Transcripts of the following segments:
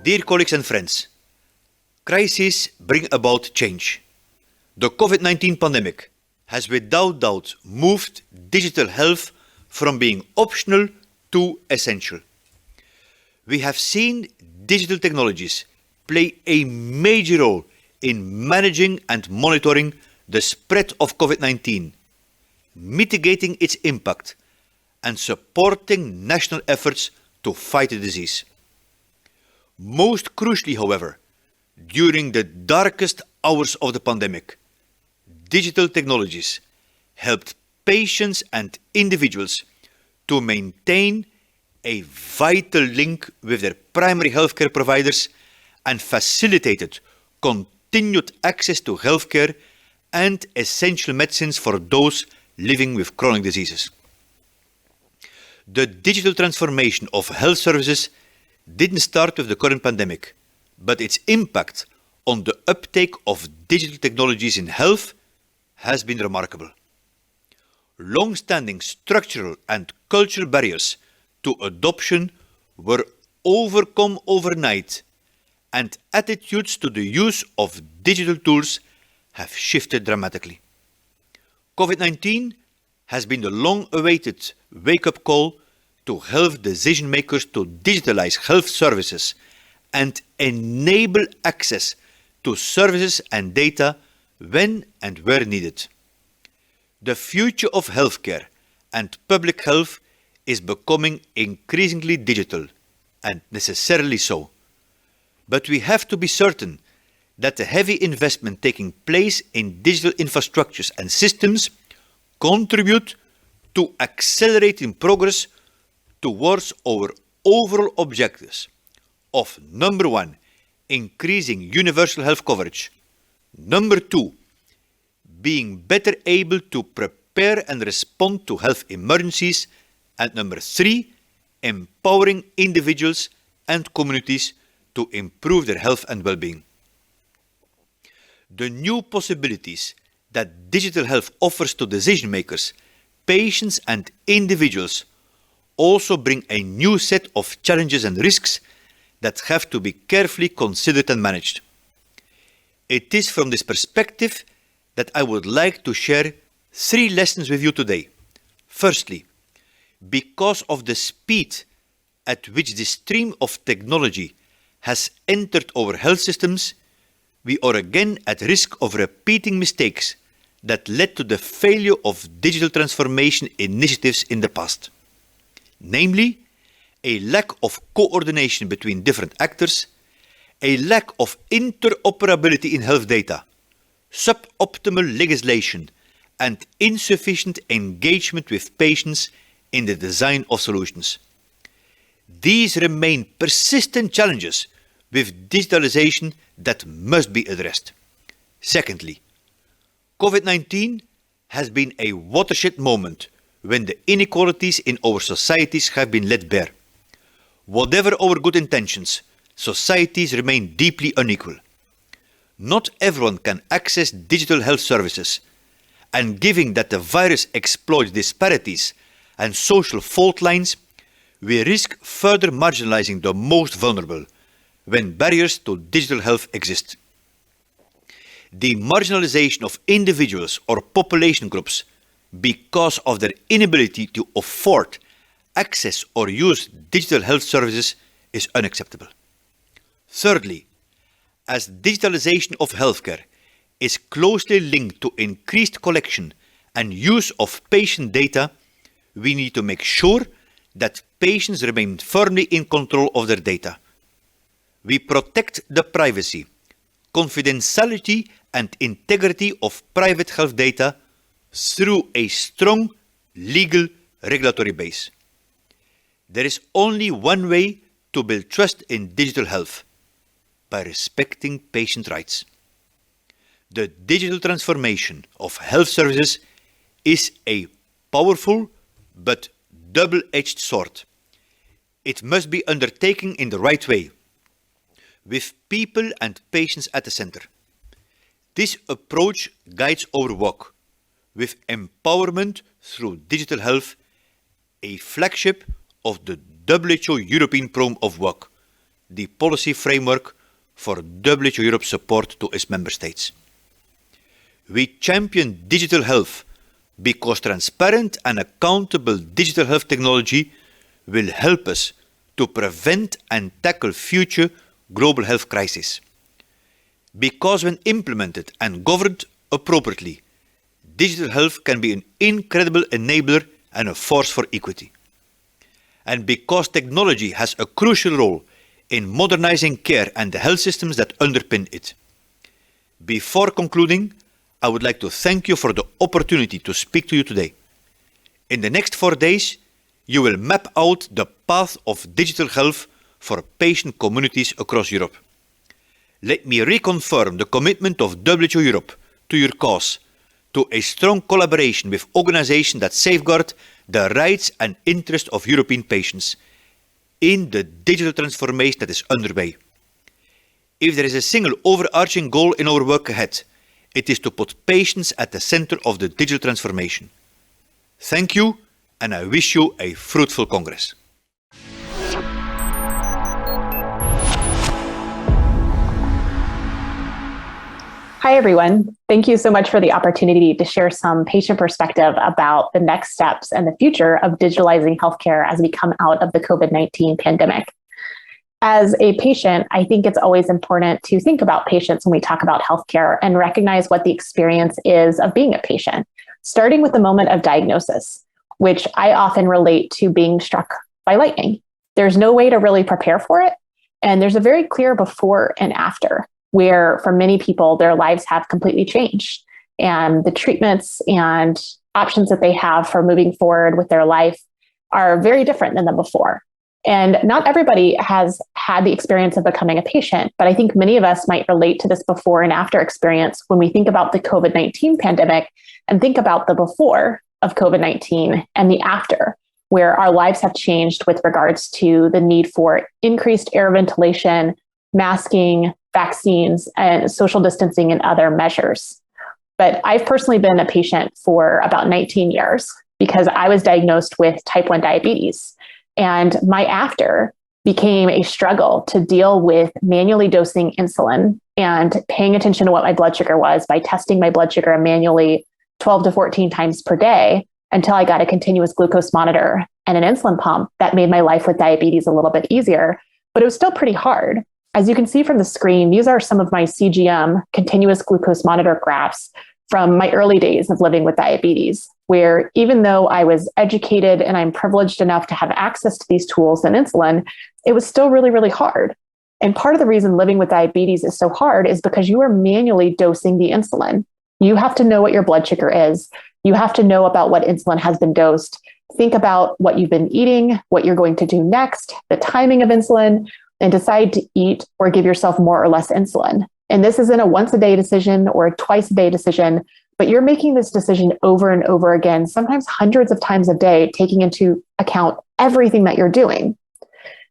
Dear colleagues and friends, crises bring about change. The COVID-19 pandemic has without doubt moved digital health from being optional to essential. We have seen digital technologies play a major role in managing and monitoring the spread of COVID-19, mitigating its impact, and supporting national efforts to fight the disease. Most crucially, however, during the darkest hours of the pandemic, digital technologies helped patients and individuals to maintain a vital link with their primary healthcare providers and facilitated continued access to healthcare and essential medicines for those living with chronic diseases. The digital transformation of health services didn't start with the current pandemic, but its impact on the uptake of digital technologies in health has been remarkable. Long-standing structural and cultural barriers to adoption were overcome overnight, and attitudes to the use of digital tools have shifted dramatically. COVID-19 has been the long-awaited wake-up call to health decision-makers to digitalize health services and enable access to services and data when and where needed. The future of healthcare and public health is becoming increasingly digital, and necessarily so. But we have to be certain that the heavy investment taking place in digital infrastructures and systems contribute to accelerating progress towards our overall objectives of number 1, increasing universal health coverage, number 2, being better able to prepare and respond to health emergencies, and number 3, empowering individuals and communities to improve their health and well-being. The new possibilities that digital health offers to decision makers, patients and individuals also bring a new set of challenges and risks that have to be carefully considered and managed. It is from this perspective that I would like to share 3 lessons with you today. Firstly, because of the speed at which this stream of technology has entered our health systems, we are again at risk of repeating mistakes that led to the failure of digital transformation initiatives in the past. Namely, a lack of coordination between different actors, a lack of interoperability in health data, suboptimal legislation, and insufficient engagement with patients in the design of solutions. These remain persistent challenges with digitalization that must be addressed. Secondly, COVID-19 has been a watershed moment when the inequalities in our societies have been laid bare. Whatever our good intentions, societies remain deeply unequal. Not everyone can access digital health services, and given that the virus exploits disparities and social fault lines, we risk further marginalizing the most vulnerable when barriers to digital health exist. The marginalization of individuals or population groups because of their inability to afford, access or use digital health services is unacceptable. Thirdly, as digitalization of healthcare is closely linked to increased collection and use of patient data, we need to make sure that patients remain firmly in control of their data. We protect the privacy, confidentiality and integrity of private health data through a strong legal regulatory base. There is only one way to build trust in digital health: by respecting patient rights. The digital transformation of health services is a powerful but double-edged sword. It must be undertaken in the right way, with people and patients at the center. This approach guides our work, with empowerment through digital health, a flagship of the WHO European Programme of Work, the policy framework for WHO Europe support to its member states. We champion digital health because transparent and accountable digital health technology will help us to prevent and tackle future global health crises. Because when implemented and governed appropriately, digital health can be an incredible enabler and a force for equity. And because technology has a crucial role in modernizing care and the health systems that underpin it. Before concluding, I would like to thank you for the opportunity to speak to you today. In the next 4 days, you will map out the path of digital health for patient communities across Europe. Let me reconfirm the commitment of WHO Europe to your cause, to a strong collaboration with organizations that safeguard the rights and interests of European patients in the digital transformation that is underway. If there is a single overarching goal in our work ahead, it is to put patients at the center of the digital transformation. Thank you, and I wish you a fruitful Congress. Hi, everyone. Thank you so much for the opportunity to share some patient perspective about the next steps and the future of digitalizing healthcare as we come out of the COVID-19 pandemic. As a patient, I think it's always important to think about patients when we talk about healthcare and recognize what the experience is of being a patient, starting with the moment of diagnosis, which I often relate to being struck by lightning. There's no way to really prepare for it, and there's a very clear before and after, where for many people, their lives have completely changed. And the treatments and options that they have for moving forward with their life are very different than the before. And not everybody has had the experience of becoming a patient, but I think many of us might relate to this before and after experience when we think about the COVID-19 pandemic and think about the before of COVID-19 and the after, where our lives have changed with regards to the need for increased air ventilation, masking, vaccines, and social distancing and other measures. But I've personally been a patient for about 19 years because I was diagnosed with type 1 diabetes. And my after became a struggle to deal with manually dosing insulin and paying attention to what my blood sugar was by testing my blood sugar manually 12 to 14 times per day until I got a continuous glucose monitor and an insulin pump that made my life with diabetes a little bit easier, but it was still pretty hard. As you can see from the screen, these are some of my CGM, continuous glucose monitor graphs from my early days of living with diabetes, where even though I was educated and I'm privileged enough to have access to these tools and insulin, it was still really, really hard. And part of the reason living with diabetes is so hard is because you are manually dosing the insulin. You have to know what your blood sugar is. You have to know about what insulin has been dosed. Think about what you've been eating, what you're going to do next, the timing of insulin, and decide to eat or give yourself more or less insulin. And this isn't a once a day decision or a twice a day decision, but you're making this decision over and over again, sometimes hundreds of times a day, taking into account everything that you're doing.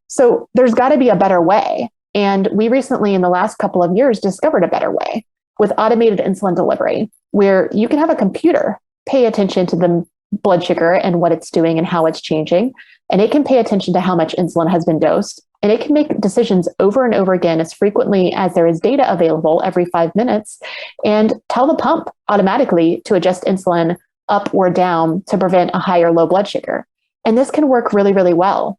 So there's got to be a better way. And we recently, in the last couple of years, discovered a better way with automated insulin delivery, where you can have a computer pay attention to the blood sugar and what it's doing and how it's changing. And it can pay attention to how much insulin has been dosed. And it can make decisions over and over again as frequently as there is data available every 5 minutes and tell the pump automatically to adjust insulin up or down to prevent a high or low blood sugar. And this can work really, really well.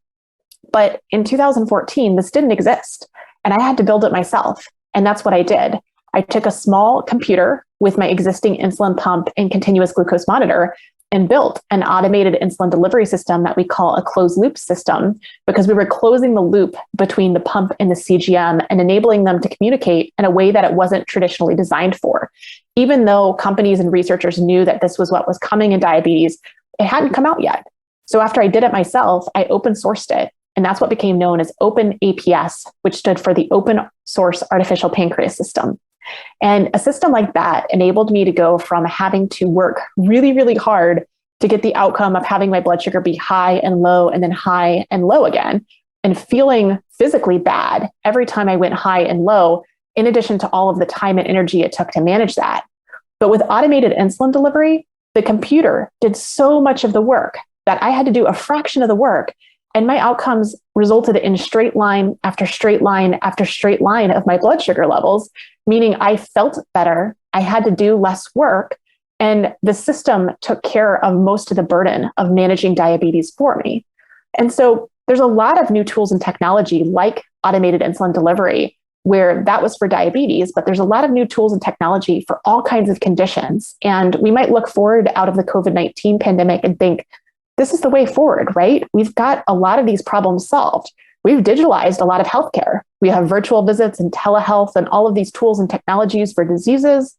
But in 2014, this didn't exist. And I had to build it myself. And that's what I did. I took a small computer with my existing insulin pump and continuous glucose monitor and built an automated insulin delivery system that we call a closed loop system, because we were closing the loop between the pump and the CGM and enabling them to communicate in a way that it wasn't traditionally designed for. Even though companies and researchers knew that this was what was coming in diabetes, it hadn't come out yet. So after I did it myself, I open sourced it. And that's what became known as OpenAPS, which stood for the Open Source Artificial Pancreas System. And a system like that enabled me to go from having to work really, really hard to get the outcome of having my blood sugar be high and low and then high and low again, and feeling physically bad every time I went high and low, in addition to all of the time and energy it took to manage that. But with automated insulin delivery, the computer did so much of the work that I had to do a fraction of the work And my outcomes resulted in straight line after straight line after straight line of my blood sugar levels, meaning I felt better, I had to do less work, and the system took care of most of the burden of managing diabetes for me. And so there's a lot of new tools and technology like automated insulin delivery, where that was for diabetes, but there's a lot of new tools and technology for all kinds of conditions. And we might look forward out of the COVID-19 pandemic and think, this is the way forward, right? We've got a lot of these problems solved. We've digitalized a lot of healthcare. We have virtual visits and telehealth and all of these tools and technologies for diseases.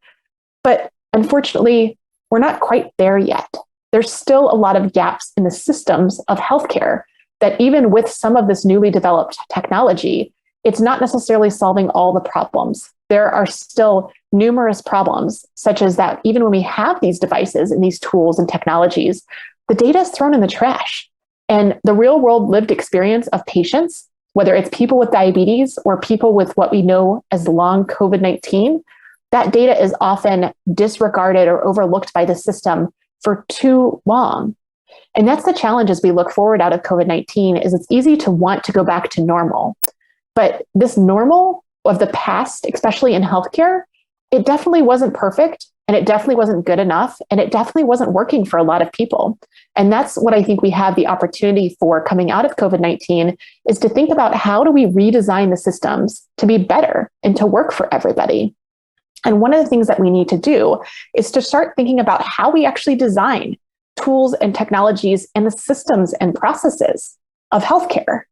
But unfortunately, we're not quite there yet. There's still a lot of gaps in the systems of healthcare that even with some of this newly developed technology, it's not necessarily solving all the problems. There are still numerous problems, such as that even when we have these devices and these tools and technologies, the data is thrown in the trash. And the real world lived experience of patients, whether it's people with diabetes or people with what we know as long COVID-19, that data is often disregarded or overlooked by the system for too long. And that's the challenge as we look forward out of COVID-19 is it's easy to want to go back to normal. But this normal of the past, especially in healthcare, it definitely wasn't perfect and it definitely wasn't good enough and it definitely wasn't working for a lot of people. And that's what I think we have the opportunity for coming out of COVID-19 is to think about how do we redesign the systems to be better and to work for everybody. And one of the things that we need to do is to start thinking about how we actually design tools and technologies and the systems and processes of healthcare.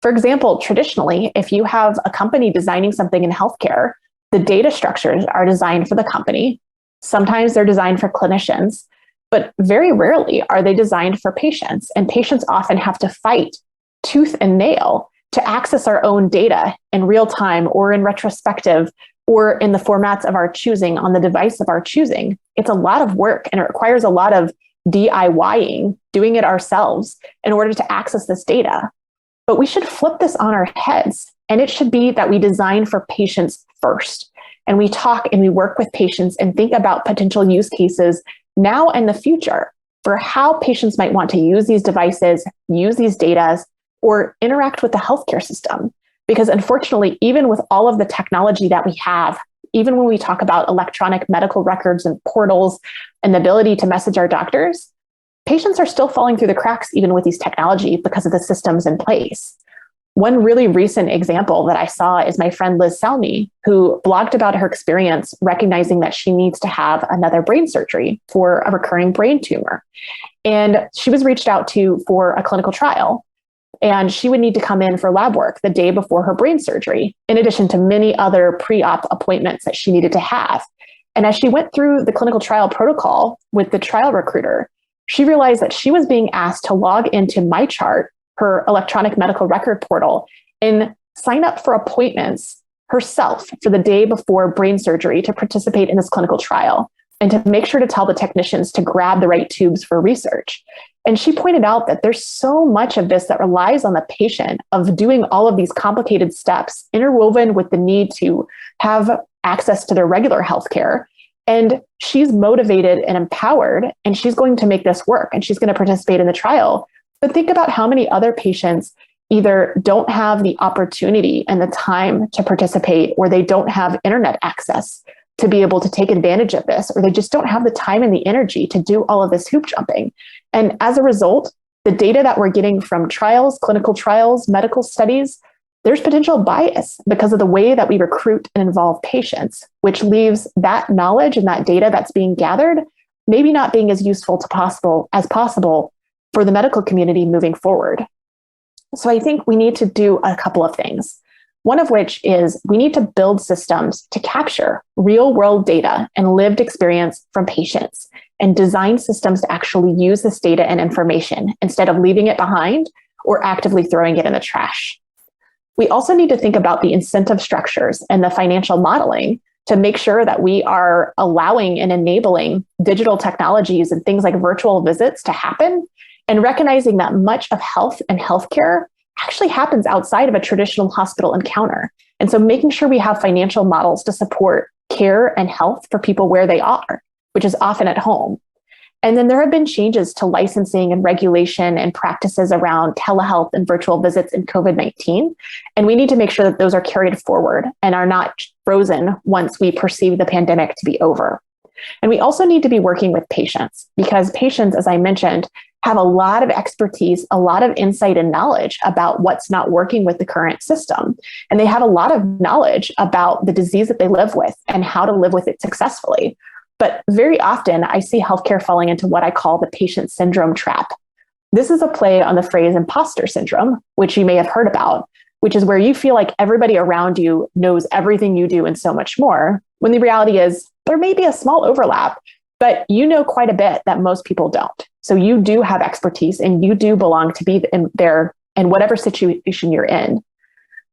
For example, traditionally, if you have a company designing something in healthcare, the data structures are designed for the company. Sometimes they're designed for clinicians, but very rarely are they designed for patients. And patients often have to fight tooth and nail to access our own data in real time or in retrospective or in the formats of our choosing on the device of our choosing. It's a lot of work and it requires a lot of DIYing, doing it ourselves in order to access this data. But we should flip this on our heads. And it should be that we design for patients first. And we talk and we work with patients and think about potential use cases now and the future for how patients might want to use these devices, use these data, or interact with the healthcare system. Because unfortunately, even with all of the technology that we have, even when we talk about electronic medical records and portals and the ability to message our doctors, patients are still falling through the cracks even with these technology because of the systems in place. One really recent example that I saw is my friend Liz Salmi, who blogged about her experience recognizing that she needs to have another brain surgery for a recurring brain tumor. And she was reached out to for a clinical trial. And she would need to come in for lab work the day before her brain surgery, in addition to many other pre-op appointments that she needed to have. And as she went through the clinical trial protocol with the trial recruiter, she realized that she was being asked to log into MyChart, her electronic medical record portal, and sign up for appointments herself for the day before brain surgery to participate in this clinical trial and to make sure to tell the technicians to grab the right tubes for research. And she pointed out that there's so much of this that relies on the patient of doing all of these complicated steps interwoven with the need to have access to their regular healthcare. And she's motivated and empowered, and she's going to make this work and she's going to participate in the trial. But think about how many other patients either don't have the opportunity and the time to participate, or they don't have internet access to be able to take advantage of this, or they just don't have the time and the energy to do all of this hoop jumping. And as a result, the data that we're getting from trials, clinical trials, medical studies, there's potential bias because of the way that we recruit and involve patients, which leaves that knowledge and that data that's being gathered maybe not being as useful as possible for the medical community moving forward. So I think we need to do a couple of things. One of which is we need to build systems to capture real world data and lived experience from patients and design systems to actually use this data and information instead of leaving it behind or actively throwing it in the trash. We also need to think about the incentive structures and the financial modeling to make sure that we are allowing and enabling digital technologies and things like virtual visits to happen, and recognizing that much of health and healthcare actually happens outside of a traditional hospital encounter. And so making sure we have financial models to support care and health for people where they are, which is often at home. And then there have been changes to licensing and regulation and practices around telehealth and virtual visits in COVID-19. And we need to make sure that those are carried forward and are not frozen once we perceive the pandemic to be over. And we also need to be working with patients, because patients, as I mentioned, have a lot of expertise, a lot of insight and knowledge about what's not working with the current system. And they have a lot of knowledge about the disease that they live with and how to live with it successfully. But very often I see healthcare falling into what I call the patient syndrome trap. This is a play on the phrase imposter syndrome, which you may have heard about, which is where you feel like everybody around you knows everything you do and so much more, when the reality is there may be a small overlap, but you know quite a bit that most people don't. So you do have expertise and you do belong to be in there in whatever situation you're in.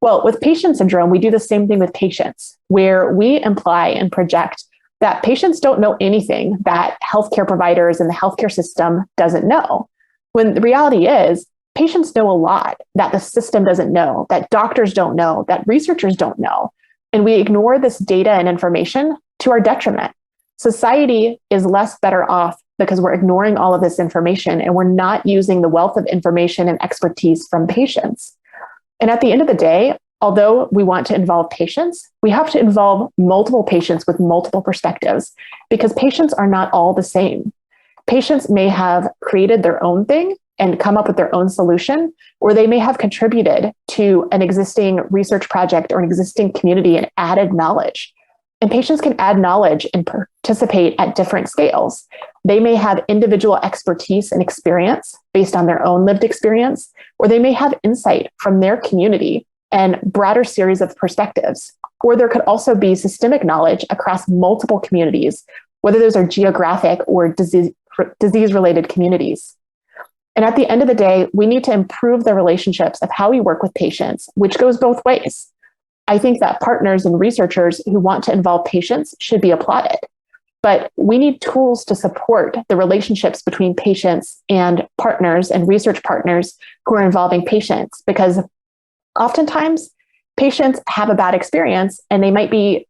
Well, with patient syndrome, we do the same thing with patients, where we imply and project that patients don't know anything that healthcare providers and the healthcare system doesn't know. When the reality is, patients know a lot that the system doesn't know, that doctors don't know, that researchers don't know. And we ignore this data and information to our detriment. Society is less better off because we're ignoring all of this information and we're not using the wealth of information and expertise from patients. And at the end of the day, although we want to involve patients, we have to involve multiple patients with multiple perspectives, because patients are not all the same. Patients may have created their own thing and come up with their own solution, or they may have contributed to an existing research project or an existing community and added knowledge. And patients can add knowledge and participate at different scales. They may have individual expertise and experience based on their own lived experience, or they may have insight from their community and broader series of perspectives. Or there could also be systemic knowledge across multiple communities, whether those are geographic or disease-related communities. And at the end of the day, we need to improve the relationships of how we work with patients, which goes both ways. I think that partners and researchers who want to involve patients should be applauded. But we need tools to support the relationships between patients and partners and research partners who are involving patients, because oftentimes patients have a bad experience and they might be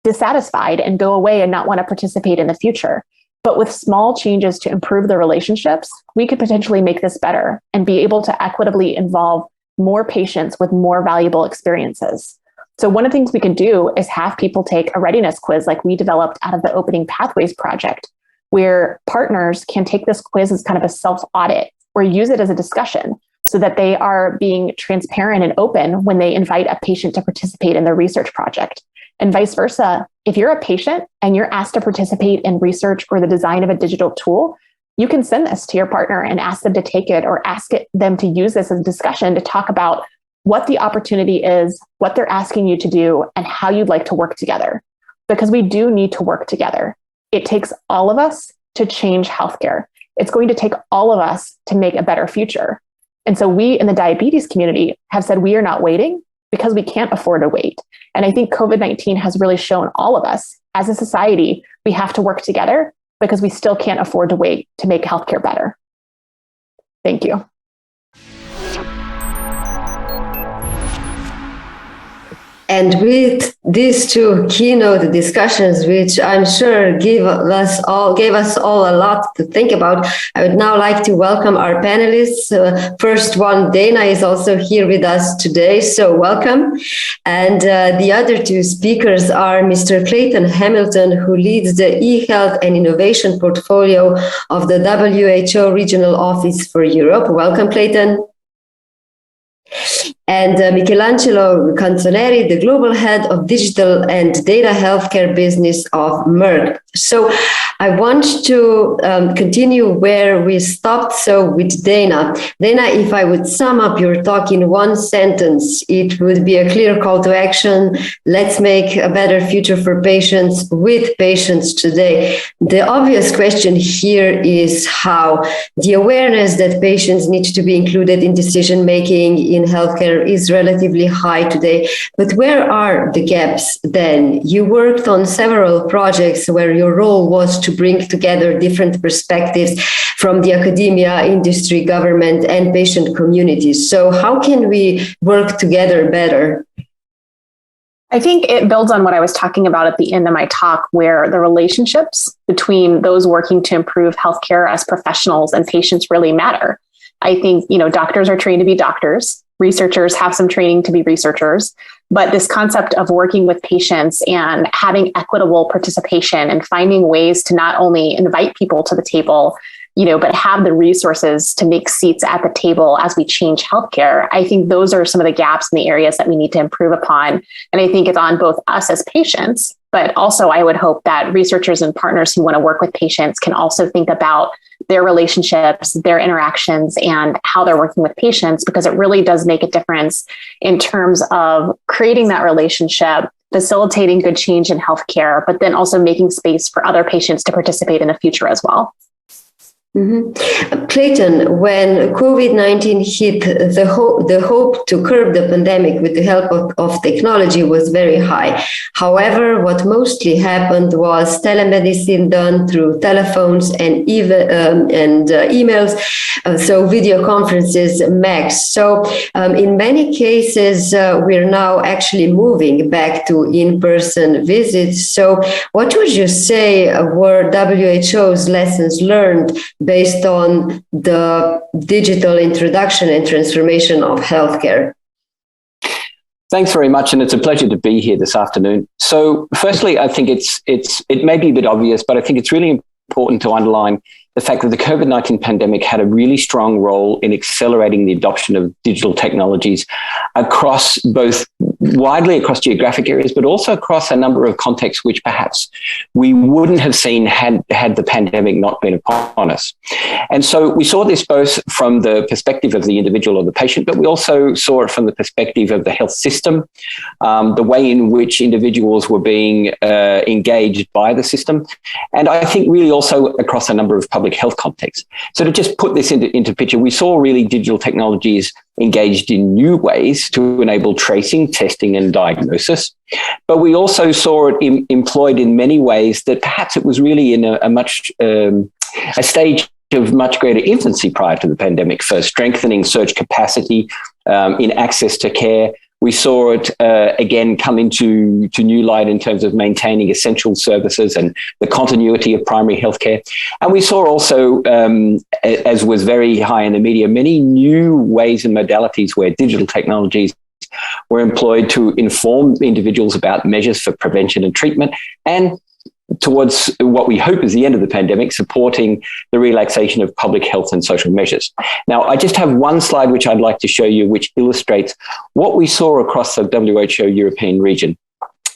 dissatisfied and go away and not want to participate in the future. But with small changes to improve the relationships, we could potentially make this better and be able to equitably involve more patients with more valuable experiences. So one of the things we can do is have people take a readiness quiz like we developed out of the Opening Pathways project, where partners can take this quiz as kind of a self-audit or use it as a discussion so that they are being transparent and open when they invite a patient to participate in their research project. And vice versa, if you're a patient and you're asked to participate in research or the design of a digital tool, you can send this to your partner and ask them to take it or them to use this as a discussion to talk about what the opportunity is, what they're asking you to do, and how you'd like to work together. Because we do need to work together. It takes all of us to change healthcare. It's going to take all of us to make a better future. And so we in the diabetes community have said we are not waiting because we can't afford to wait. And I think COVID-19 has really shown all of us as a society, we have to work together because we still can't afford to wait to make healthcare better. Thank you. And with these two keynote discussions, which I'm sure gave us all a lot to think about, I would now like to welcome our panelists. First one, Dana, is also here with us today, so welcome. And the other two speakers are Mr. Clayton Hamilton, who leads the e-health and innovation portfolio of the WHO Regional Office for Europe. Welcome, Clayton. And Michelangelo Canzoneri, the global head of digital and data healthcare business of Merck. So I want to continue where we stopped. So with Dana. Dana, if I would sum up your talk in one sentence, it would be a clear call to action. Let's make a better future for patients with patients today. The obvious question here is how. The awareness that patients need to be included in decision-making in healthcare is relatively high today. But where are the gaps then? You worked on several projects where your role was to bring together different perspectives from the academia, industry, government, and patient communities. So how can we work together better? I think it builds on what I was talking about at the end of my talk, where the relationships between those working to improve healthcare as professionals and patients really matter. I think, doctors are trained to be doctors. Researchers have some training to be researchers, but this concept of working with patients and having equitable participation and finding ways to not only invite people to the table, but have the resources to make seats at the table as we change healthcare. I think those are some of the gaps in the areas that we need to improve upon. And I think it's on both us as patients, but also I would hope that researchers and partners who want to work with patients can also think about their relationships, their interactions, and how they're working with patients, because it really does make a difference in terms of creating that relationship, facilitating good change in healthcare, but then also making space for other patients to participate in the future as well. Mm-hmm. Clayton, when COVID-19 hit, the hope to curb the pandemic with the help of technology was very high. However, what mostly happened was telemedicine done through telephones and emails, so video conferences max. So in many cases, we're now actually moving back to in-person visits. So what would you say were WHO's lessons learned based on the digital introduction and transformation of healthcare? Thanks very much, and it's a pleasure to be here this afternoon. So, firstly, I think it may be a bit obvious, but I think it's really important to underline the fact that the COVID-19 pandemic had a really strong role in accelerating the adoption of digital technologies across both widely across geographic areas, but also across a number of contexts which perhaps we wouldn't have seen had the pandemic not been upon us. And so we saw this both from the perspective of the individual or the patient, but we also saw it from the perspective of the health system, the way in which individuals were being engaged by the system, and I think really also across a number of public health contexts. So to just put this into picture, we saw really digital technologies engaged in new ways to enable tracing, testing, and diagnosis. But we also saw it employed in many ways that perhaps it was really in a stage of much greater infancy prior to the pandemic, for strengthening surge capacity in access to care. We saw it again come into new light in terms of maintaining essential services and the continuity of primary healthcare. And we saw also, as was very high in the media, many new ways and modalities where digital technologies were employed to inform individuals about measures for prevention and treatment, and towards what we hope is the end of the pandemic, supporting the relaxation of public health and social measures. Now, I just have one slide which I'd like to show you, which illustrates what we saw across the WHO European region.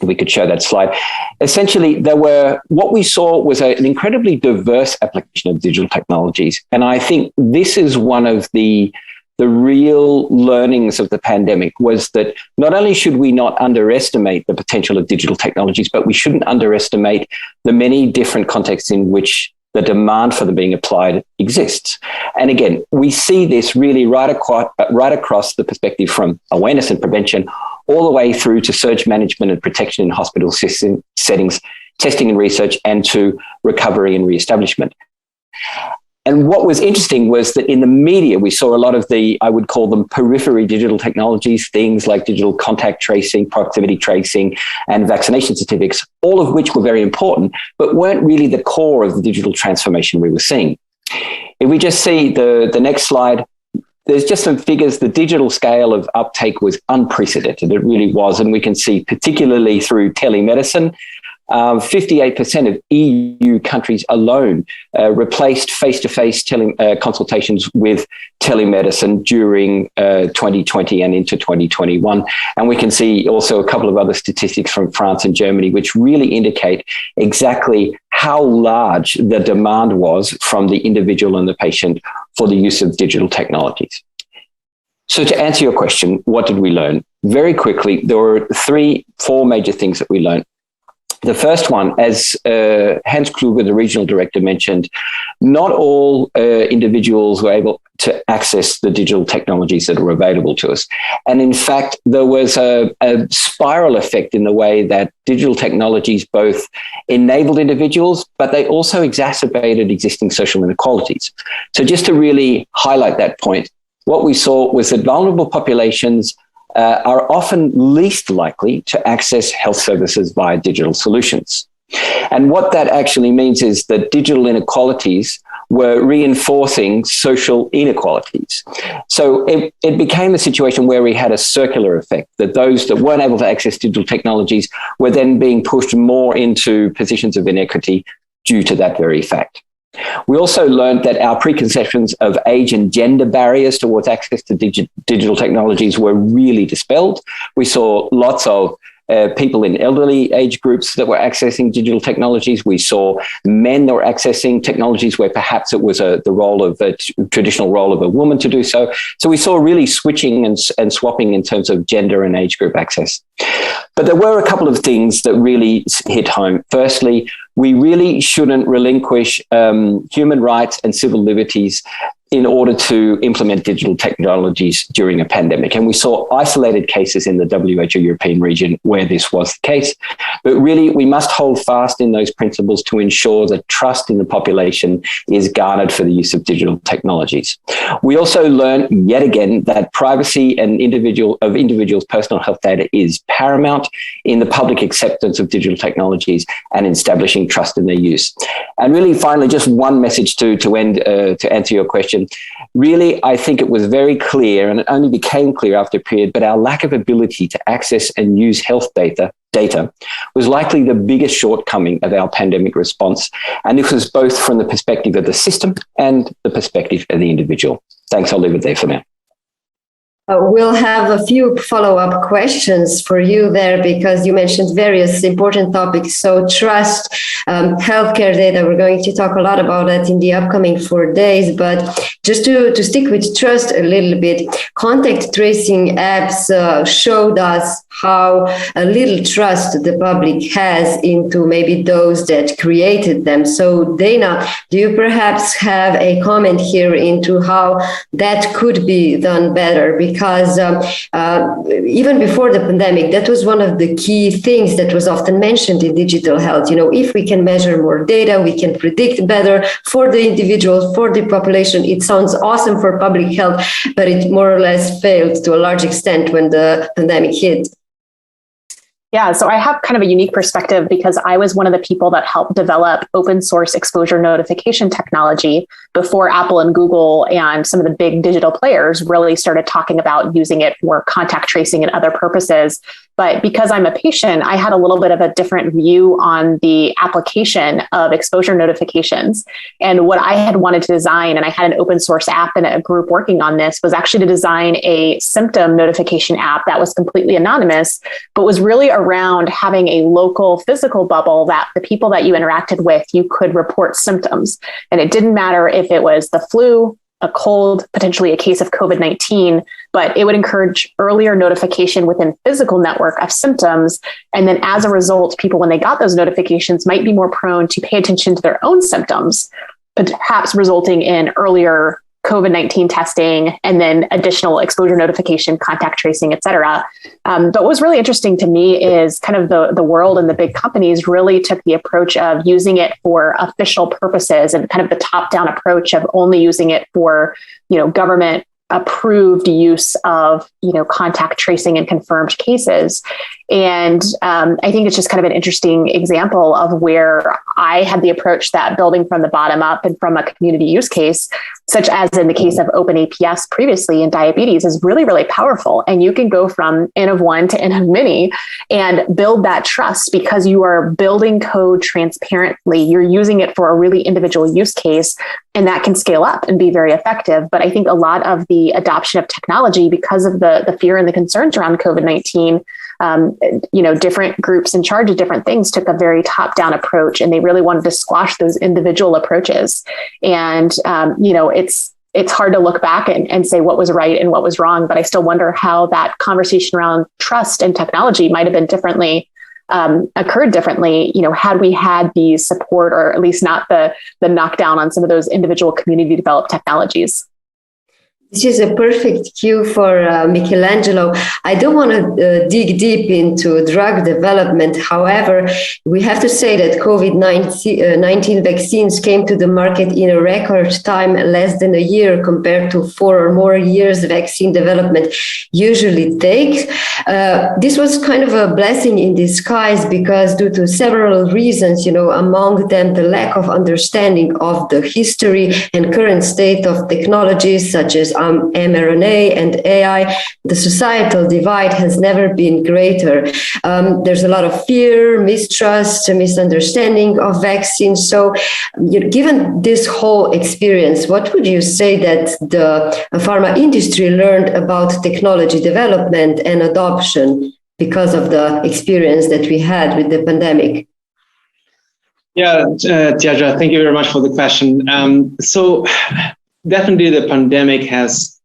We could show that slide. Essentially, what we saw was an incredibly diverse application of digital technologies. And I think this is one of the real learnings of the pandemic, was that not only should we not underestimate the potential of digital technologies, but we shouldn't underestimate the many different contexts in which the demand for them being applied exists. And again, we see this really right across the perspective from awareness and prevention all the way through to surge management and protection in hospital settings, testing and research, and to recovery and reestablishment. And what was interesting was that in the media, we saw a lot of the, I would call them periphery digital technologies, things like digital contact tracing, proximity tracing, and vaccination certificates, all of which were very important, but weren't really the core of the digital transformation we were seeing. If we just see the next slide, there's just some figures. The digital scale of uptake was unprecedented. It really was. And we can see, particularly through telemedicine, 58% of EU countries alone replaced face-to-face consultations with telemedicine during 2020 and into 2021. And we can see also a couple of other statistics from France and Germany, which really indicate exactly how large the demand was from the individual and the patient for the use of digital technologies. So to answer your question, what did we learn? Very quickly, there were 4 major things that we learned. The first one, as Hans Kluge, the regional director, mentioned, not all individuals were able to access the digital technologies that are available to us. And in fact, there was a spiral effect in the way that digital technologies both enabled individuals, but they also exacerbated existing social inequalities. So just to really highlight that point, what we saw was that vulnerable populations are often least likely to access health services via digital solutions. And what that actually means is that digital inequalities were reinforcing social inequalities. So it became a situation where we had a circular effect, that those that weren't able to access digital technologies were then being pushed more into positions of inequity due to that very fact. We also learned that our preconceptions of age and gender barriers towards access to digital technologies were really dispelled. We saw lots of people in elderly age groups that were accessing digital technologies. We saw men that were accessing technologies where perhaps it was the role of a traditional role of a woman to do so. So we saw really switching and swapping in terms of gender and age group access. But there were a couple of things that really hit home. Firstly, we really shouldn't relinquish human rights and civil liberties in order to implement digital technologies during a pandemic. And we saw isolated cases in the WHO European region where this was the case. But really, we must hold fast in those principles to ensure that trust in the population is garnered for the use of digital technologies. We also learned yet again that privacy and individuals' personal health data is paramount in the public acceptance of digital technologies and in establishing trust in their use. And really, finally, just one message to answer your question. Really, I think it was very clear, and it only became clear after a period, but our lack of ability to access and use health data was likely the biggest shortcoming of our pandemic response. And this was both from the perspective of the system and the perspective of the individual. Thanks, I'll leave it there for now. We'll have a few follow-up questions for you there because you mentioned various important topics. So trust, healthcare data, we're going to talk a lot about that in the upcoming 4 days. But just to stick with trust a little bit, contact tracing apps showed us how a little trust the public has into maybe those that created them. So Dana, do you perhaps have a comment here into how that could be done better? Because even before the pandemic, that was one of the key things that was often mentioned in digital health. You know, if we can measure more data, we can predict better for the individual, for the population. It sounds awesome for public health, but it more or less failed to a large extent when the pandemic hit. Yeah, so I have kind of a unique perspective because I was one of the people that helped develop open source exposure notification technology before Apple and Google and some of the big digital players really started talking about using it for contact tracing and other purposes. But because I'm a patient, I had a little bit of a different view on the application of exposure notifications. And what I had wanted to design, and I had an open source app and a group working on this, was actually to design a symptom notification app that was completely anonymous, but was really around having a local physical bubble that the people that you interacted with, you could report symptoms. And it didn't matter if it was the flu, a cold, potentially a case of COVID-19, but it would encourage earlier notification within physical network of symptoms. And then as a result, people, when they got those notifications, might be more prone to pay attention to their own symptoms, perhaps resulting in earlier COVID-19 testing and then additional exposure notification, contact tracing, et cetera. But what was really interesting to me is kind of the world and the big companies really took the approach of using it for official purposes and kind of the top-down approach of only using it for, government approved use of, contact tracing and confirmed cases. And I think it's just kind of an interesting example of where I had the approach that building from the bottom up and from a community use case, such as in the case of OpenAPS previously in diabetes, is really, really powerful. And you can go from N of one to N of many and build that trust because you are building code transparently. You're using it for a really individual use case, and that can scale up and be very effective. But I think a lot of the adoption of technology, because of the fear and the concerns around COVID-19, different groups in charge of different things took a very top-down approach, and they really wanted to squash those individual approaches. And, it's hard to look back and say what was right and what was wrong, but I still wonder how that conversation around trust and technology might have been occurred differently, had we had the support, or at least not the knockdown on some of those individual community developed technologies. This is a perfect cue for Michelangelo. I don't want to dig deep into drug development. However, we have to say that COVID-19 vaccines came to the market in a record time, less than a year, compared to 4 or more years vaccine development usually takes. This was kind of a blessing in disguise because due to several reasons, among them the lack of understanding of the history and current state of technologies such as mRNA and AI, the societal divide has never been greater. There's a lot of fear, mistrust, misunderstanding of vaccines. So, given this whole experience, what would you say that the pharma industry learned about technology development and adoption because of the experience that we had with the pandemic? Yeah, Tiaja, thank you very much for the question. So definitely the pandemic has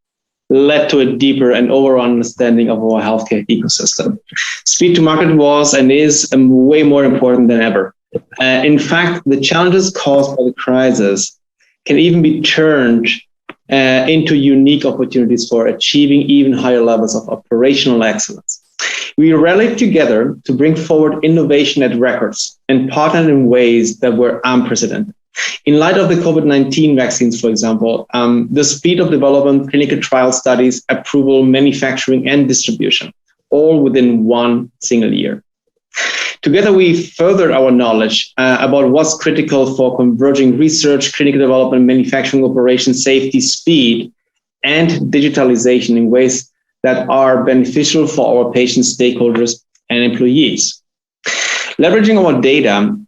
led to a deeper and overall understanding of our healthcare ecosystem. Speed to market was and is way more important than ever. In fact, the challenges caused by the crisis can even be turned into unique opportunities for achieving even higher levels of operational excellence. We rallied together to bring forward innovation at records and partnered in ways that were unprecedented. In light of the COVID-19 vaccines, for example, the speed of development, clinical trial studies, approval, manufacturing, and distribution, all within one single year. Together, we furthered our knowledge about what's critical for converging research, clinical development, manufacturing operations, safety, speed, and digitalization in ways that are beneficial for our patients, stakeholders, and employees. Leveraging our data,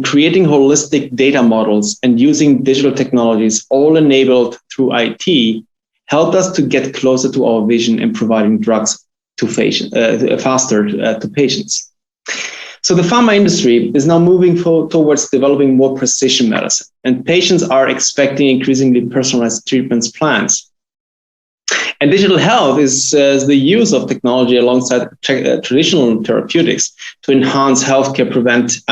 creating holistic data models and using digital technologies, all enabled through IT, helped us to get closer to our vision in providing drugs to faster to patients. So the pharma industry is now moving towards developing more precision medicine, and patients are expecting increasingly personalized treatment plans. And digital health is the use of technology alongside traditional therapeutics to enhance healthcare, prevent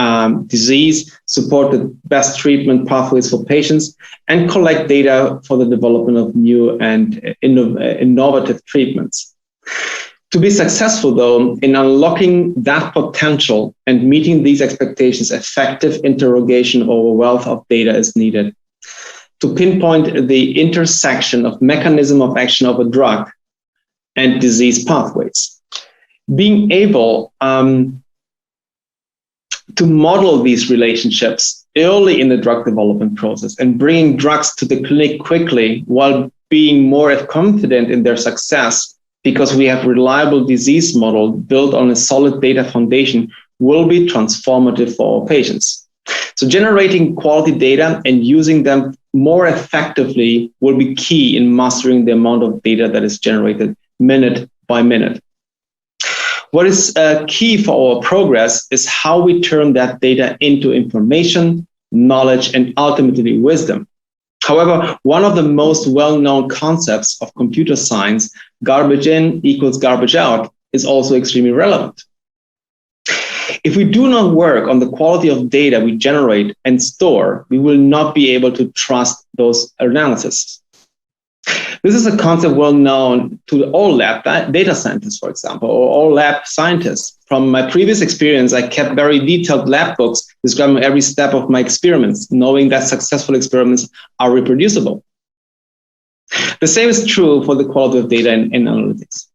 disease, support the best treatment pathways for patients, and collect data for the development of new and innovative treatments. To be successful, though, in unlocking that potential and meeting these expectations, effective interrogation of our wealth of data is needed to pinpoint the intersection of mechanism of action of a drug and disease pathways. Being able to model these relationships early in the drug development process and bringing drugs to the clinic quickly while being more confident in their success because we have reliable disease model built on a solid data foundation will be transformative for our patients. So generating quality data and using them more effectively will be key in mastering the amount of data that is generated minute by minute. What is key for our progress is how we turn that data into information, knowledge, and ultimately wisdom. However, one of the most well-known concepts of computer science, garbage in equals garbage out, is also extremely relevant. If we do not work on the quality of data we generate and store, we will not be able to trust those analyses. This is a concept well known to all lab data scientists, for example, or all lab scientists. From my previous experience, I kept very detailed lab books describing every step of my experiments, knowing that successful experiments are reproducible. The same is true for the quality of data in analytics.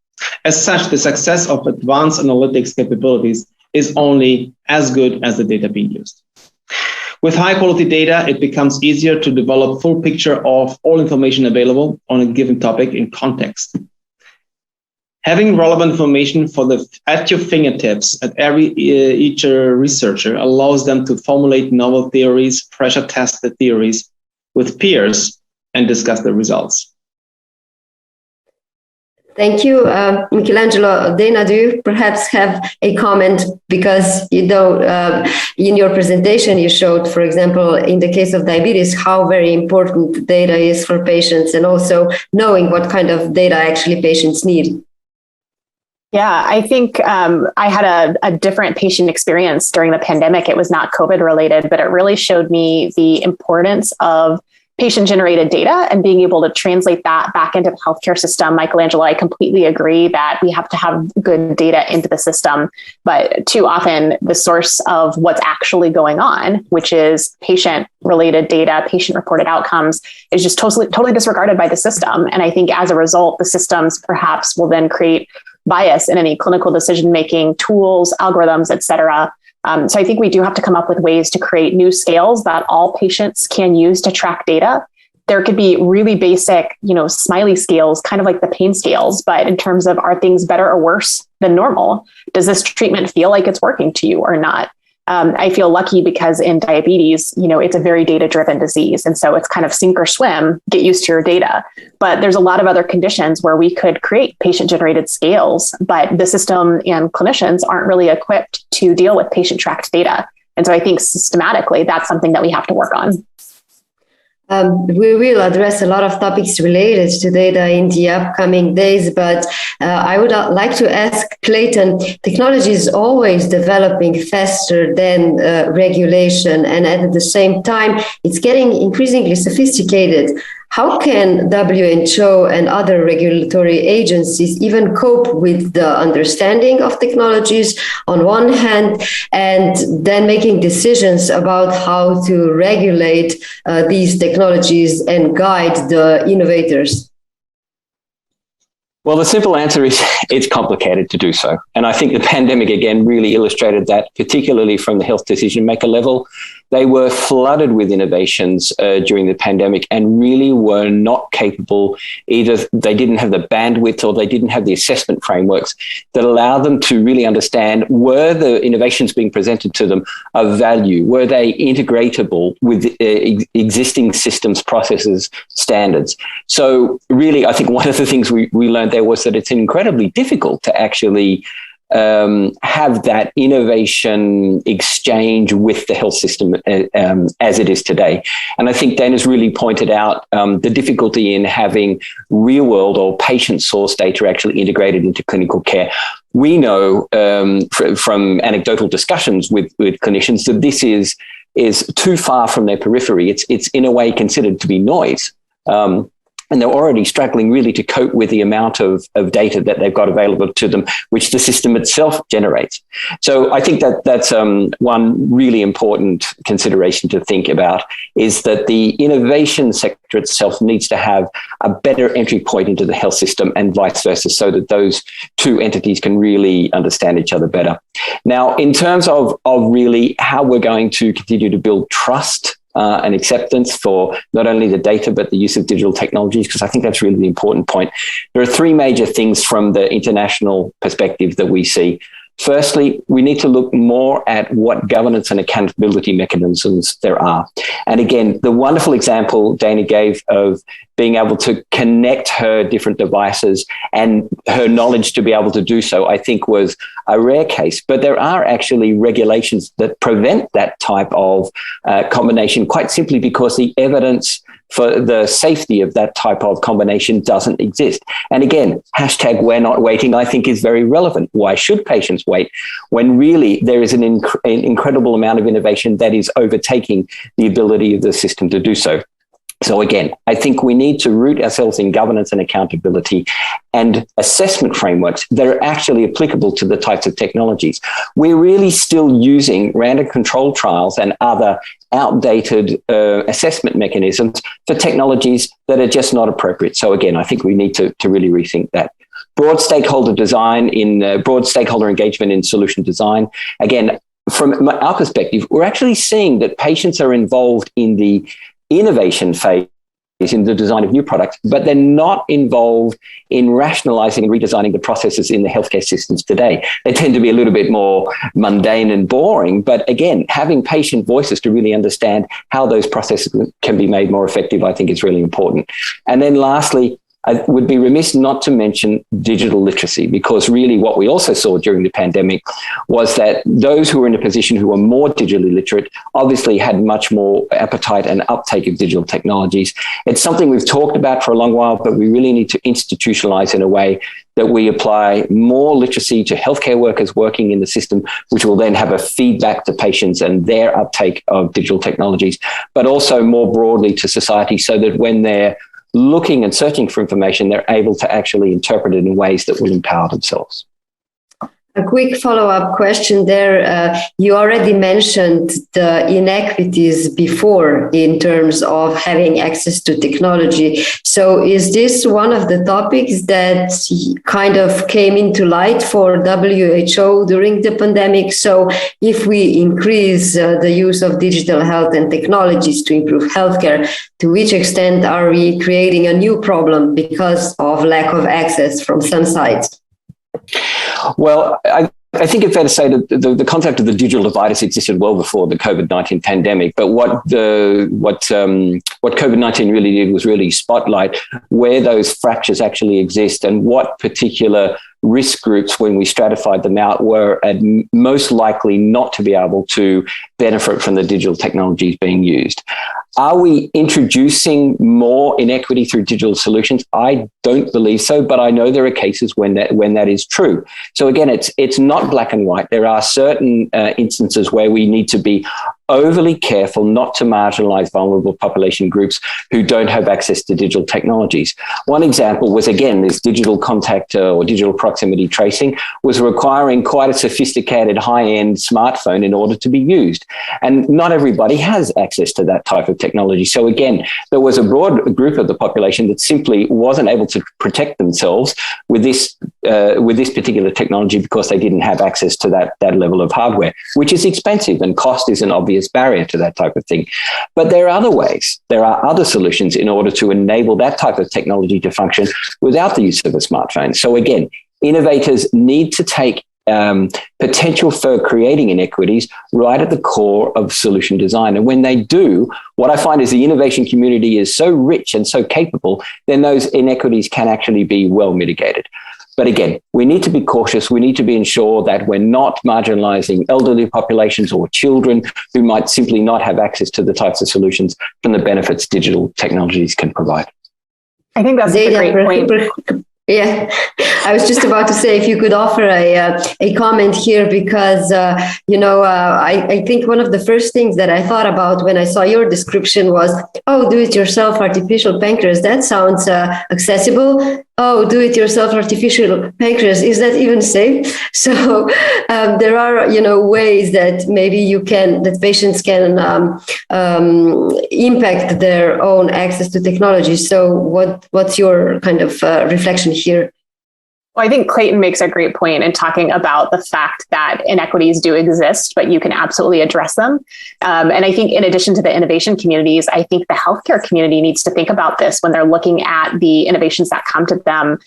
As such, the success of advanced analytics capabilities is only as good as the data being used. With high quality data, it becomes easier to develop full picture of all information available on a given topic in context. Having relevant information at your fingertips at each researcher allows them to formulate novel theories, pressure test the theories with peers, and discuss the results. Thank you, Michelangelo. Dana, do you perhaps have a comment? Because, in your presentation, you showed, for example, in the case of diabetes, how very important data is for patients and also knowing what kind of data actually patients need. Yeah, I think I had a different patient experience during the pandemic. It was not COVID related, but it really showed me the importance of patient-generated data and being able to translate that back into the healthcare system. Michelangelo, I completely agree that we have to have good data into the system, but too often the source of what's actually going on, which is patient-related data, patient-reported outcomes, is just totally disregarded by the system. And I think as a result, the systems perhaps will then create bias in any clinical decision-making tools, algorithms, et cetera. So I think we do have to come up with ways to create new scales that all patients can use to track data. There could be really basic, smiley scales, kind of like the pain scales, but in terms of, are things better or worse than normal? Does this treatment feel like it's working to you or not? I feel lucky because in diabetes, it's a very data-driven disease. And so it's kind of sink or swim, get used to your data. But there's a lot of other conditions where we could create patient-generated scales, but the system and clinicians aren't really equipped to deal with patient-tracked data. And so I think systematically, that's something that we have to work on. We will address a lot of topics related to data in the upcoming days, but I would like to ask Clayton, technology is always developing faster than regulation, and at the same time, it's getting increasingly sophisticated. How can WHO and other regulatory agencies even cope with the understanding of technologies on one hand, and then making decisions about how to regulate these technologies and guide the innovators? Well, the simple answer is it's complicated to do so. And I think the pandemic, again, really illustrated that, particularly from the health decision maker level. They were flooded with innovations during the pandemic and really were not capable. Either they didn't have the bandwidth or they didn't have the assessment frameworks that allow them to really understand, were the innovations being presented to them of value? Were they integratable with existing systems, processes, standards? So really, I think one of the things we learned there was that it's incredibly difficult to actually have that innovation exchange with the health system as it is today. And I think Dan has really pointed out the difficulty in having real world or patient source data actually integrated into clinical care. We know from anecdotal discussions with clinicians that this is too far from their periphery. It's in a way considered to be noise. And they're already struggling really to cope with the amount of data that they've got available to them, which the system itself generates. So I think that's one really important consideration to think about, is that the innovation sector itself needs to have a better entry point into the health system and vice versa, so that those two entities can really understand each other better. Now, in terms of really how we're going to continue to build trust and acceptance for not only the data, but the use of digital technologies, because I think that's really the important point. There are three major things from the international perspective that we see. Firstly, we need to look more at what governance and accountability mechanisms there are. And again, the wonderful example Dana gave of being able to connect her different devices and her knowledge to be able to do so, I think was a rare case. But there are actually regulations that prevent that type of combination, quite simply because the evidence for the safety of that type of combination doesn't exist. And again, hashtag we're not waiting, I think is very relevant. Why should patients wait when really there is an incredible amount of innovation that is overtaking the ability of the system to do so? So again, I think we need to root ourselves in governance and accountability and assessment frameworks that are actually applicable to the types of technologies. We're really still using random control trials and other outdated assessment mechanisms for technologies that are just not appropriate. So again, I think we need to really rethink that. Broad stakeholder design broad stakeholder engagement in solution design. Again, from our perspective, we're actually seeing that patients are involved in the innovation phase in the design of new products, but they're not involved in rationalizing and redesigning the processes in the healthcare systems today. They tend to be a little bit more mundane and boring, but again, having patient voices to really understand how those processes can be made more effective, I think is really important. And then lastly, I would be remiss not to mention digital literacy, because really what we also saw during the pandemic was that those who were in a position who were more digitally literate obviously had much more appetite and uptake of digital technologies. It's something we've talked about for a long while, but we really need to institutionalize in a way that we apply more literacy to healthcare workers working in the system, which will then have a feedback to patients and their uptake of digital technologies, but also more broadly to society, so that when they're looking and searching for information, they're able to actually interpret it in ways that will empower themselves. A quick follow-up question there. You already mentioned the inequities before in terms of having access to technology. So is this one of the topics that kind of came into light for WHO during the pandemic? So if we increase the use of digital health and technologies to improve healthcare, to which extent are we creating a new problem because of lack of access from some sides? Well, I think it's fair to say that the concept of the digital divide has existed well before the COVID-19 pandemic. But what COVID-19 really did was really spotlight where those fractures actually exist and what particular risk groups, when we stratified them out, were most likely not to be able to benefit from the digital technologies being used. Are we introducing more inequity through digital solutions? I don't believe so, but I know there are cases when that is true. So again, it's not black and white. There are certain instances where we need to be overly careful not to marginalize vulnerable population groups who don't have access to digital technologies. One example was, again, this digital contact or digital proximity tracing was requiring quite a sophisticated high-end smartphone in order to be used. And not everybody has access to that type of technology. So again, there was a broad group of the population that simply wasn't able to protect themselves with this particular technology because they didn't have access to that level of hardware, which is expensive, and cost is an obvious barrier to that type of thing. But there are other ways. There are other solutions in order to enable that type of technology to function without the use of a smartphone. So again, innovators need to take potential for creating inequities right at the core of solution design. And when they do, what I find is the innovation community is so rich and so capable, then those inequities can actually be well mitigated. But again, we need to be cautious. We need to be ensure that we're not marginalizing elderly populations or children who might simply not have access to the types of solutions from the benefits digital technologies can provide. I think that's a great point. Yeah, I was just about to say, if you could offer a comment here, because, I think one of the first things that I thought about when I saw your description was, do-it-yourself artificial pancreas. That sounds accessible. Oh, do-it-yourself artificial pancreas. Is that even safe? So there are, ways that maybe that patients can impact their own access to technology. So what's your kind of reflection here? Well, I think Clayton makes a great point in talking about the fact that inequities do exist, but you can absolutely address them. And I think in addition to the innovation communities, I think the healthcare community needs to think about this when they're looking at the innovations that come to them.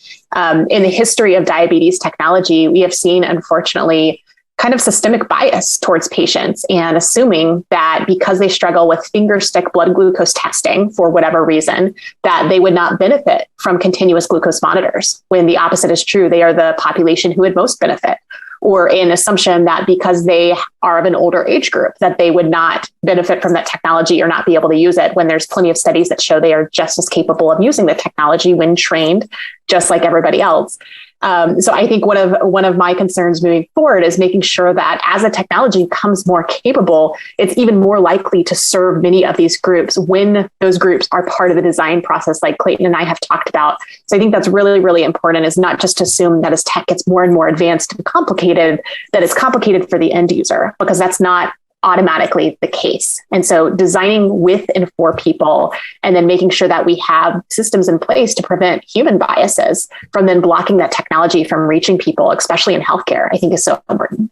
In the history of diabetes technology, we have seen, unfortunately, kind of systemic bias towards patients and assuming that because they struggle with finger stick blood glucose testing for whatever reason, that they would not benefit from continuous glucose monitors, when the opposite is true. They are the population who would most benefit, or an assumption that because they are of an older age group, that they would not benefit from that technology or not be able to use it, when there's plenty of studies that show they are just as capable of using the technology when trained, just like everybody else. So I think one of my concerns moving forward is making sure that as the technology becomes more capable, it's even more likely to serve many of these groups when those groups are part of the design process, like Clayton and I have talked about. So I think that's really, really important, is not just to assume that as tech gets more and more advanced and complicated, that it's complicated for the end user, because that's not automatically the case. And so designing with and for people, and then making sure that we have systems in place to prevent human biases from then blocking that technology from reaching people, especially in healthcare, I think is so important.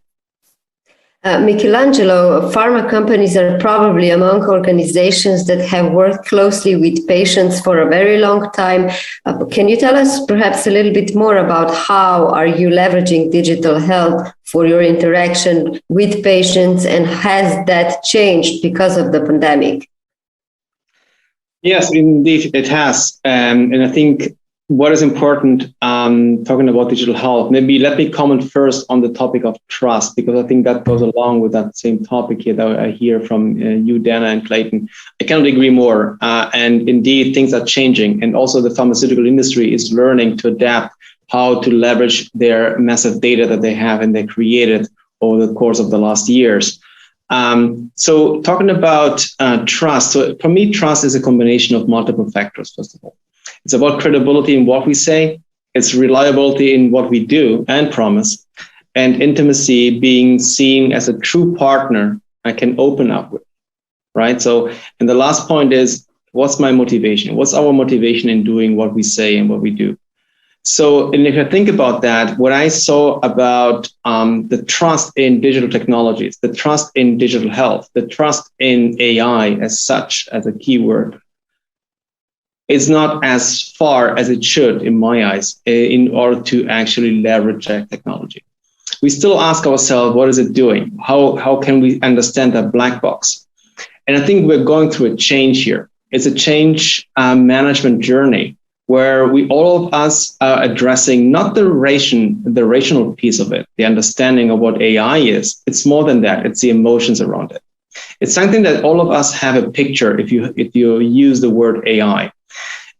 Michelangelo, pharma companies are probably among organizations that have worked closely with patients for a very long time. Can you tell us perhaps a little bit more about how are you leveraging digital health for your interaction with patients, and has that changed because of the pandemic? Yes, indeed it has. And I think what is important, talking about digital health, maybe let me comment first on the topic of trust, because I think that goes along with that same topic here that I hear from you, Dana, and Clayton. I cannot agree more. And indeed, things are changing. And also the pharmaceutical industry is learning to adapt how to leverage their massive data that they have and they created over the course of the last years. So talking about trust, so for me, trust is a combination of multiple factors, first of all. It's about credibility in what we say, it's reliability in what we do and promise, and intimacy, being seen as a true partner I can open up with, right? So, and the last point is, what's my motivation? What's our motivation in doing what we say and what we do? So, and if I think about that, what I saw about the trust in digital technologies, the trust in digital health, the trust in AI as such, as a keyword, is not as far as it should, in my eyes, in order to actually leverage that technology. We still ask ourselves, what is it doing? How can we understand that black box? And I think we're going through a change here. It's a change management journey where all of us are addressing not the rational piece of it, the understanding of what AI is. It's more than that. It's the emotions around it. It's something that all of us have a picture if you use the word AI.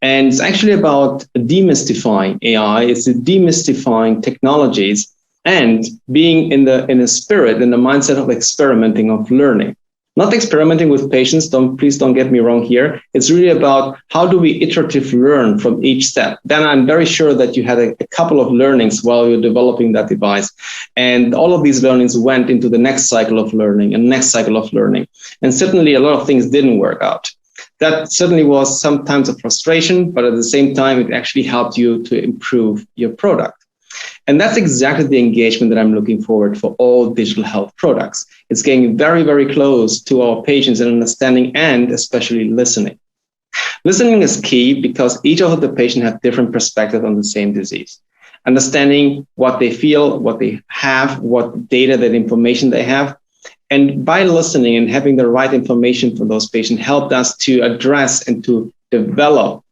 And it's actually about demystifying AI. It's demystifying technologies and being in the spirit, in the mindset of experimenting, of learning. Not experimenting with patients, please don't get me wrong here. It's really about how do we iteratively learn from each step. Then I'm very sure that you had a couple of learnings while you're developing that device. And all of these learnings went into the next cycle of learning and next cycle of learning. And certainly a lot of things didn't work out. That certainly was sometimes a frustration, but at the same time, it actually helped you to improve your product. And that's exactly the engagement that I'm looking forward for all digital health products. It's getting very, very close to our patients and understanding, and especially listening. Listening is key because each of the patients have different perspectives on the same disease. Understanding what they feel, what they have, what data, that information they have. And by listening and having the right information for those patients helped us to address and to develop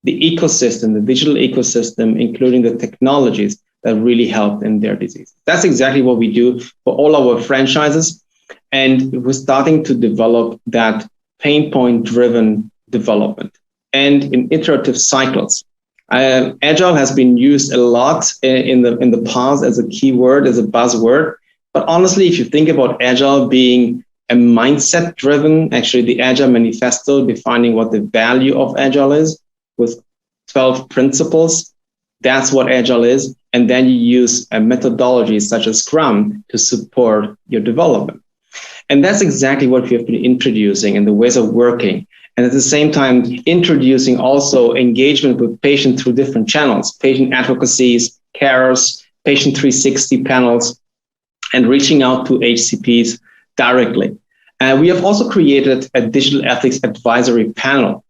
the ecosystem, the digital ecosystem, including the technologies that really helped in their disease. That's exactly what we do for all our franchises. And we're starting to develop that pain point driven development and in iterative cycles. Agile has been used a lot in the past as a keyword, as a buzzword. But honestly, if you think about Agile being a mindset driven, actually the Agile Manifesto defining what the value of Agile is with 12 principles, that's what Agile is. And then you use a methodology such as Scrum to support your development. And that's exactly what we have been introducing in the ways of working. And at the same time, introducing also engagement with patients through different channels, patient advocacies, carers, patient 360 panels, and reaching out to HCPs directly. We have also created a digital ethics advisory panel.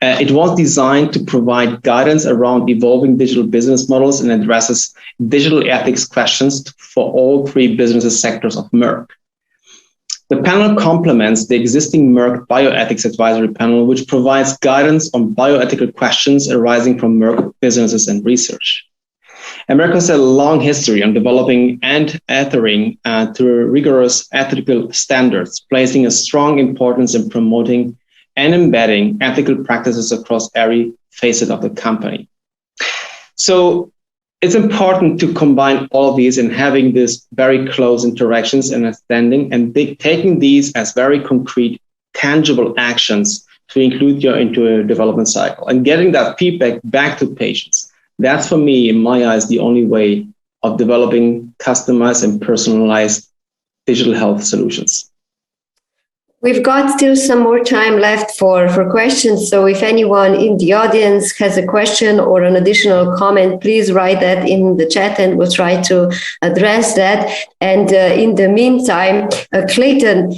It was designed to provide guidance around evolving digital business models and addresses digital ethics questions for all three business sectors of Merck. The panel complements the existing Merck bioethics advisory panel, which provides guidance on bioethical questions arising from Merck businesses and research. Merck has a long history on developing and adhering to rigorous ethical standards, placing a strong importance in promoting and embedding ethical practices across every facet of the company. So it's important to combine all of these and having this very close interactions and understanding and taking these as very concrete, tangible actions to include into a development cycle and getting that feedback back to patients. That's, for me, in my eyes, the only way of developing customized and personalized digital health solutions. We've got still some more time left for questions. So if anyone in the audience has a question or an additional comment, please write that in the chat and we'll try to address that. And in the meantime, Clayton,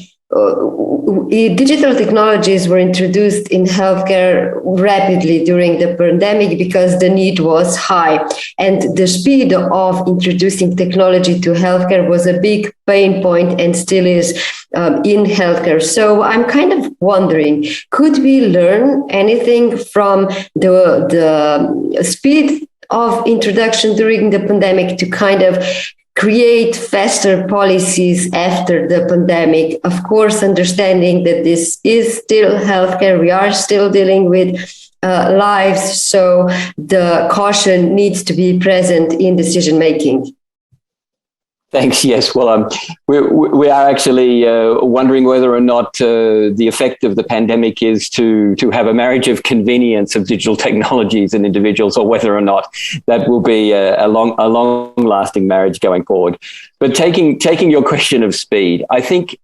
digital technologies were introduced in healthcare rapidly during the pandemic because the need was high, and the speed of introducing technology to healthcare was a big pain point and still is. in healthcare. So I'm kind of wondering, could we learn anything from the speed of introduction during the pandemic to kind of create faster policies after the pandemic? Of course, understanding that this is still healthcare, we are still dealing with lives, so the caution needs to be present in decision making. Thanks. Yes. Well, we are actually wondering whether or not the effect of the pandemic is to have a marriage of convenience of digital technologies and individuals, or whether or not that will be a long-lasting marriage going forward. But taking your question of speed, I think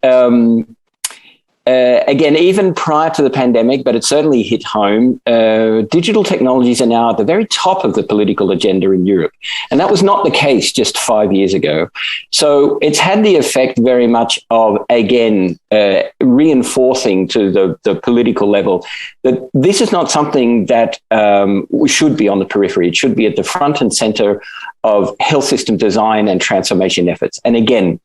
again, even prior to the pandemic, but it certainly hit home, digital technologies are now at the very top of the political agenda in Europe. And that was not the case just 5 years ago. So it's had the effect very much of, again, reinforcing to the political level that this is not something that should be on the periphery. It should be at the front and center of health system design and transformation efforts. And again,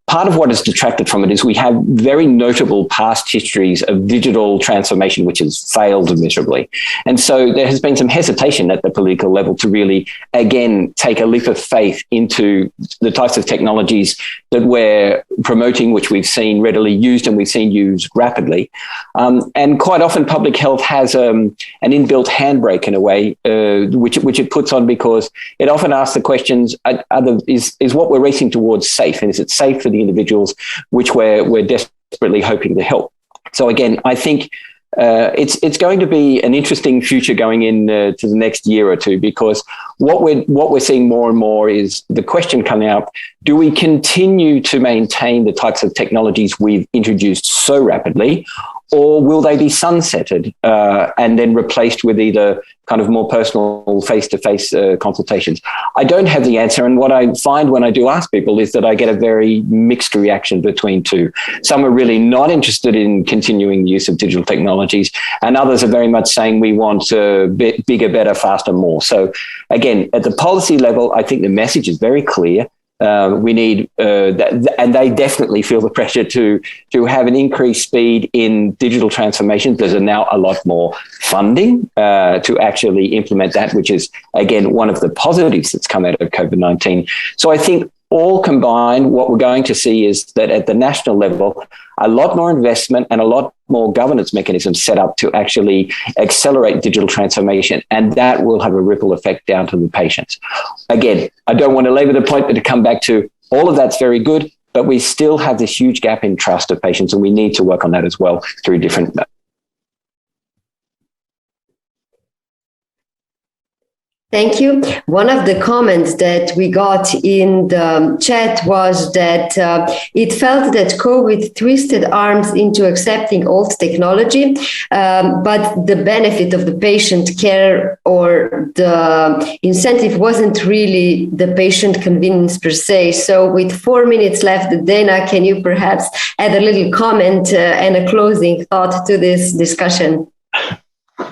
part of what has detracted from it is we have very notable past histories of digital transformation, which has failed miserably. And so there has been some hesitation at the political level to really, again, take a leap of faith into the types of technologies that we're promoting, which we've seen readily used and we've seen used rapidly. And quite often public health has an inbuilt handbrake in a way, which it puts on because it often asks the questions, is what we're racing towards safe? And is it safe for the individuals which we're desperately hoping to help? So again, I think it's going to be an interesting future going in to the next year or two, because what we're seeing more and more is the question coming up: do we continue to maintain the types of technologies we've introduced so rapidly, or will they be sunsetted and then replaced with either kind of more personal face-to-face consultations? I don't have the answer. And what I find when I do ask people is that I get a very mixed reaction between two. Some are really not interested in continuing the use of digital technologies, and others are very much saying we want bigger, better, faster, more. So again, at the policy level, I think the message is very clear. We need, and they definitely feel the pressure to have an increased speed in digital transformation. There's now a lot more funding to actually implement that, which is, again, one of the positives that's come out of COVID-19. So I think all combined, what we're going to see is that at the national level, a lot more investment and a lot more governance mechanisms set up to actually accelerate digital transformation, and that will have a ripple effect down to the patients. Again, I don't want to labor the point, but to come back to all of that's very good, but we still have this huge gap in trust of patients, and we need to work on that as well through different. Thank you. One of the comments that we got in the chat was that it felt that COVID twisted arms into accepting old technology, but the benefit of the patient care or the incentive wasn't really the patient convenience per se. So with 4 minutes left, Dana, can you perhaps add a little comment and a closing thought to this discussion?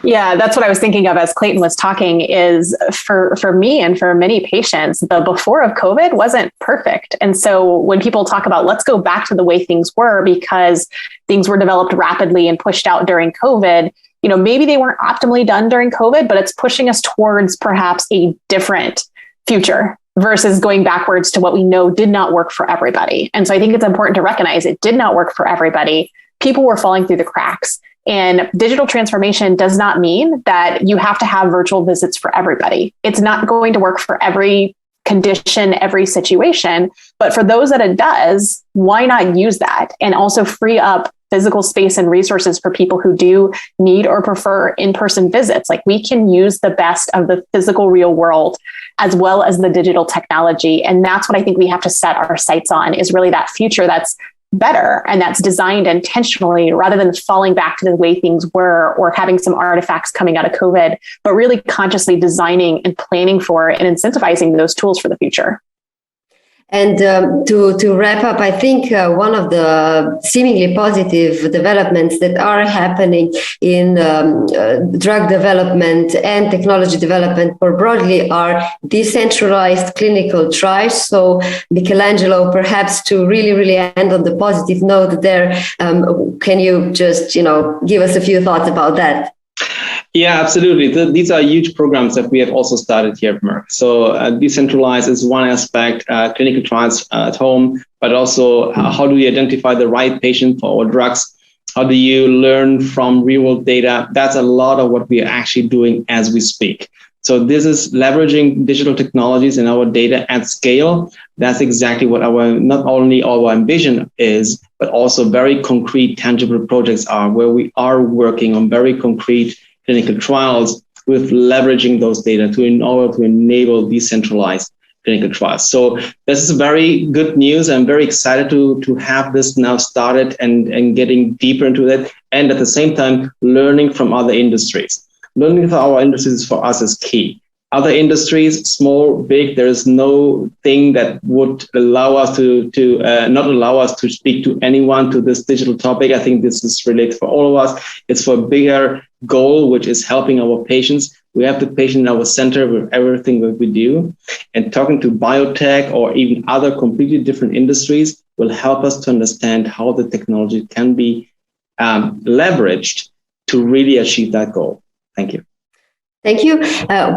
Yeah, that's what I was thinking of as Clayton was talking, is for me and for many patients, the before of COVID wasn't perfect. And so when people talk about let's go back to the way things were because things were developed rapidly and pushed out during COVID, you know, maybe they weren't optimally done during COVID, but it's pushing us towards perhaps a different future versus going backwards to what we know did not work for everybody. And so I think it's important to recognize it did not work for everybody. People were falling through the cracks. And digital transformation does not mean that you have to have virtual visits for everybody. It's not going to work for every condition, every situation. But for those that it does, why not use that and also free up physical space and resources for people who do need or prefer in-person visits? Like, we can use the best of the physical real world as well as the digital technology. And that's what I think we have to set our sights on, is really that future that's better and that's designed intentionally, rather than falling back to the way things were or having some artifacts coming out of COVID, but really consciously designing and planning for and incentivizing those tools for the future. And to wrap up, I think one of the seemingly positive developments that are happening in drug development and technology development more broadly are decentralized clinical trials. So, Michelangelo, perhaps to really end on the positive note there, can you just give us a few thoughts about that? Yeah, absolutely. These are huge programs that we have also started here at Merck. So decentralized is one aspect, clinical trials at home, but also how do we identify the right patient for our drugs? How do you learn from real world data? That's a lot of what we are actually doing as we speak. So this is leveraging digital technologies in our data at scale. That's exactly what not only our ambition is, but also very concrete, tangible projects are, where we are working on very concrete clinical trials with leveraging those data in order to enable decentralized clinical trials. So this is very good news. I'm very excited to have this now started and getting deeper into that. And at the same time, learning from other industries. Learning from our industries for us is key. Other industries, small, big, there is no thing that would allow us not allow us to speak to anyone to this digital topic. I think this is related for all of us. It's for a bigger goal, which is helping our patients. We have the patient in our center with everything that we do. And talking to biotech or even other completely different industries will help us to understand how the technology can be leveraged to really achieve that goal. Thank you. Thank you.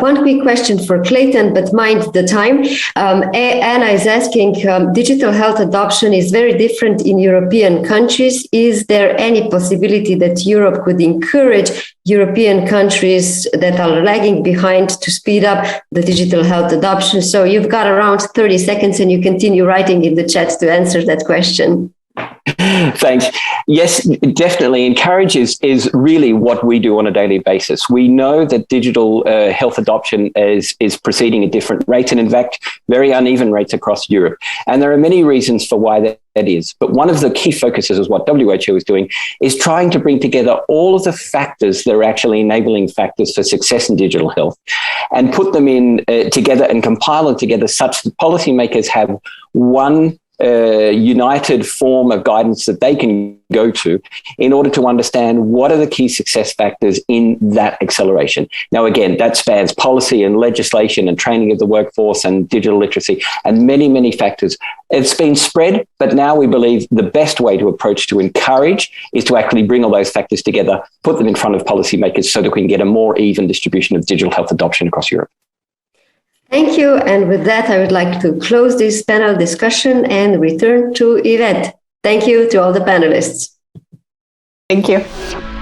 One quick question for Clayton, but mind the time. Anna is asking, digital health adoption is very different in European countries. Is there any possibility that Europe could encourage European countries that are lagging behind to speed up the digital health adoption? So you've got around 30 seconds and you continue writing in the chat to answer that question. Thanks. Yes, definitely. Encourage is really what we do on a daily basis. We know that digital health adoption is proceeding at different rates, and in fact, very uneven rates across Europe. And there are many reasons for why that is. But one of the key focuses is what WHO is doing is trying to bring together all of the factors that are actually enabling factors for success in digital health and put them in together and compile them together such that policymakers have one united form of guidance that they can go to in order to understand what are the key success factors in that acceleration. Now, again, that spans policy and legislation and training of the workforce and digital literacy and many, many factors. It's been spread, but now we believe the best way to approach to encourage is to actually bring all those factors together, put them in front of policymakers so that we can get a more even distribution of digital health adoption across Europe. Thank you. And with that, I would like to close this panel discussion and return to Yvette. Thank you to all the panelists. Thank you.